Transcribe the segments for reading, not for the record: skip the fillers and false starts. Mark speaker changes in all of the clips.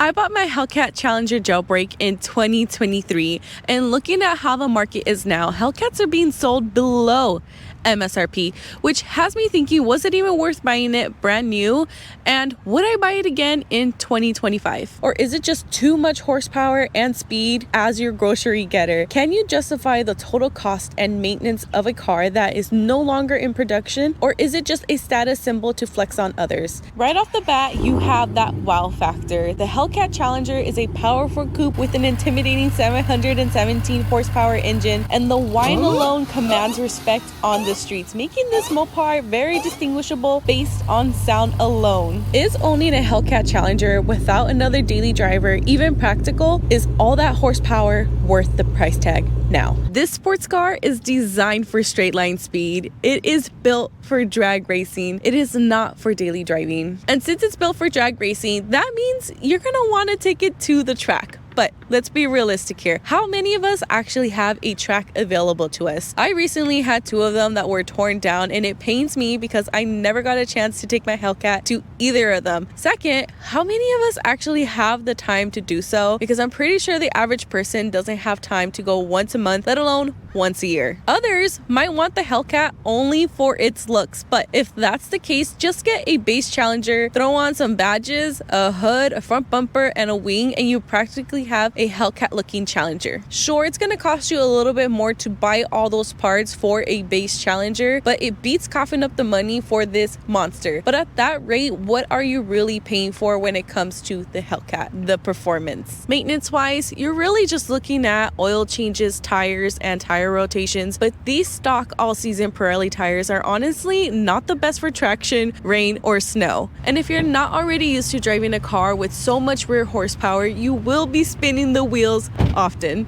Speaker 1: I bought my Hellcat Challenger jailbreak in 2023, and looking at how the market is now, Hellcats are being sold below MSRP, which has me thinking, was it even worth buying it brand new? And would I buy it again in 2025? Or is it just too much horsepower and speed as your grocery getter? Can you justify the total cost and maintenance of a car that is no longer in production? Or is it just a status symbol to flex on others? Right off the bat, you have that wow factor. The Hellcat Challenger is a powerful coupe with an intimidating 717 horsepower engine, and the whine alone commands respect on the streets, making this Mopar very distinguishable based on sound alone. Is owning a Hellcat Challenger without another daily driver even practical? Is all that horsepower worth the price tag now? This sports car is designed for straight line speed. It is built for drag racing. It is not for daily driving. And since it's built for drag racing, that means you're gonna want to take it to the track. But let's be realistic here. How many of us actually have a track available to us? I recently had 2 of them that were torn down, and it pains me because I never got a chance to take my Hellcat to either of them. Second, how many of us actually have the time to do so? Because I'm pretty sure the average person doesn't have time to go once a month, let alone once a year. Others might want the Hellcat only for its looks, but if that's the case, just get a base Challenger, throw on some badges, a hood, a front bumper, and a wing, and you practically have a Hellcat looking Challenger. Sure, it's gonna cost you a little bit more to buy all those parts for a base Challenger, but it beats coughing up the money for this monster. But at that rate, what are you really paying for when it comes to the Hellcat, the performance? Maintenance wise, you're really just looking at oil changes, tires, and tire rotations, but these stock all-season Pirelli tires are honestly not the best for traction, rain, or snow. And if you're not already used to driving a car with so much rear horsepower, you will be spinning the wheels often.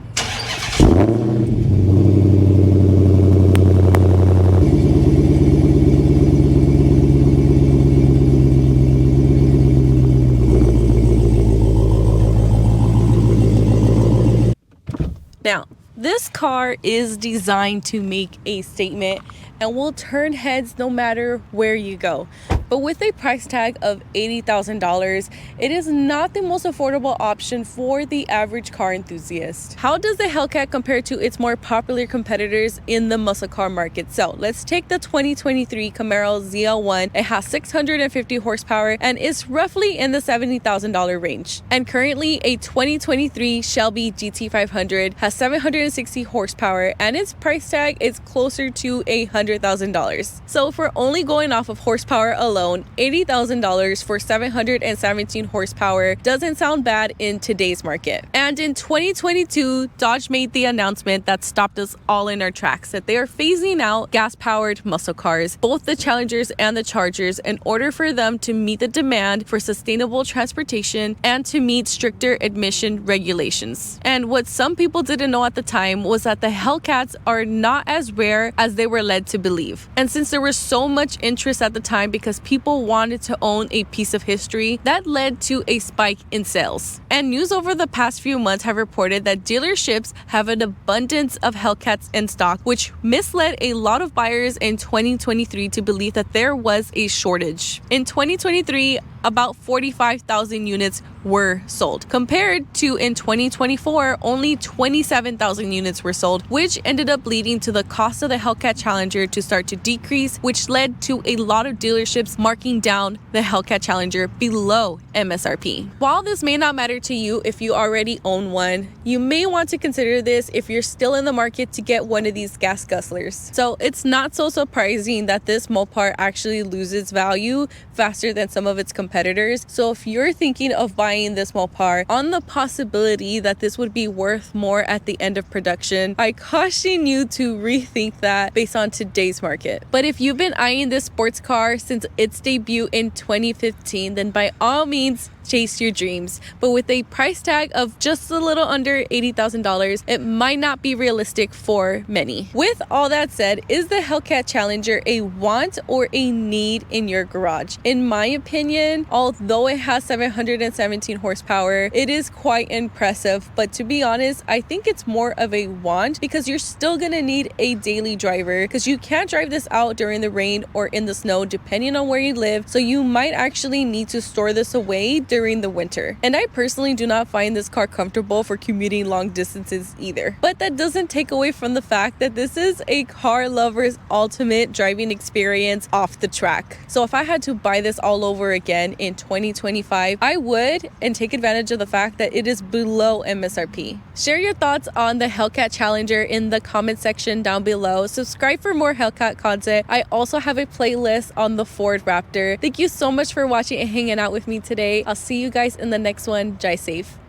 Speaker 1: Now, this car is designed to make a statement and will turn heads no matter where you go. But with a price tag of $80,000, it is not the most affordable option for the average car enthusiast. How does the Hellcat compare to its more popular competitors in the muscle car market? So let's take the 2023 Camaro ZL1. It has 650 horsepower and is roughly in the $70,000 range. And currently a 2023 Shelby GT500 has 760 horsepower and its price tag is closer to $100,000. So if we're only going off of horsepower alone, $80,000 for 717 horsepower doesn't sound bad in today's market. And in 2022, Dodge made the announcement that stopped us all in our tracks that they are phasing out gas-powered muscle cars, both the Challengers and the Chargers, in order for them to meet the demand for sustainable transportation and to meet stricter emission regulations. And what some people didn't know at the time was that the Hellcats are not as rare as they were led to believe. And since there was so much interest at the time because people wanted to own a piece of history, that led to a spike in sales. And news over the past few months have reported that dealerships have an abundance of Hellcats in stock, which misled a lot of buyers in 2023 to believe that there was a shortage. In 2023, about 45,000 units were sold, compared to in 2024, only 27,000 units were sold, which ended up leading to the cost of the Hellcat Challenger to start to decrease, which led to a lot of dealerships marking down the Hellcat Challenger below MSRP. While this may not matter to you if you already own one, you may want to consider this if you're still in the market to get one of these gas guzzlers. So it's not so surprising that this Mopar actually loses value faster than some of its competitors. So if you're thinking of buying this Mopar on the possibility that this would be worth more at the end of production, I caution you to rethink that based on today's market. But if you've been eyeing this sports car since its debut in 2015, then by all means, chase your dreams. But with a price tag of just a little under $80,000, it might not be realistic for many. With all that said, is the Hellcat Challenger a want or a need in your garage? In my opinion, although it has 717 horsepower, it is quite impressive. But to be honest, I think it's more of a want because you're still gonna need a daily driver because you can't drive this out during the rain or in the snow depending on where you live. So you might actually need to store this away during the winter. And I personally do not find this car comfortable for commuting long distances either. But that doesn't take away from the fact that this is a car lover's ultimate driving experience off the track. So if I had to buy this all over again in 2025, I would, and take advantage of the fact that it is below MSRP. Share your thoughts on the Hellcat Challenger in the comment section down below. Subscribe for more Hellcat content. I also have a playlist on the Ford Raptor. Thank you so much for watching and hanging out with me today. I'll see you guys in the next one. Drive safe.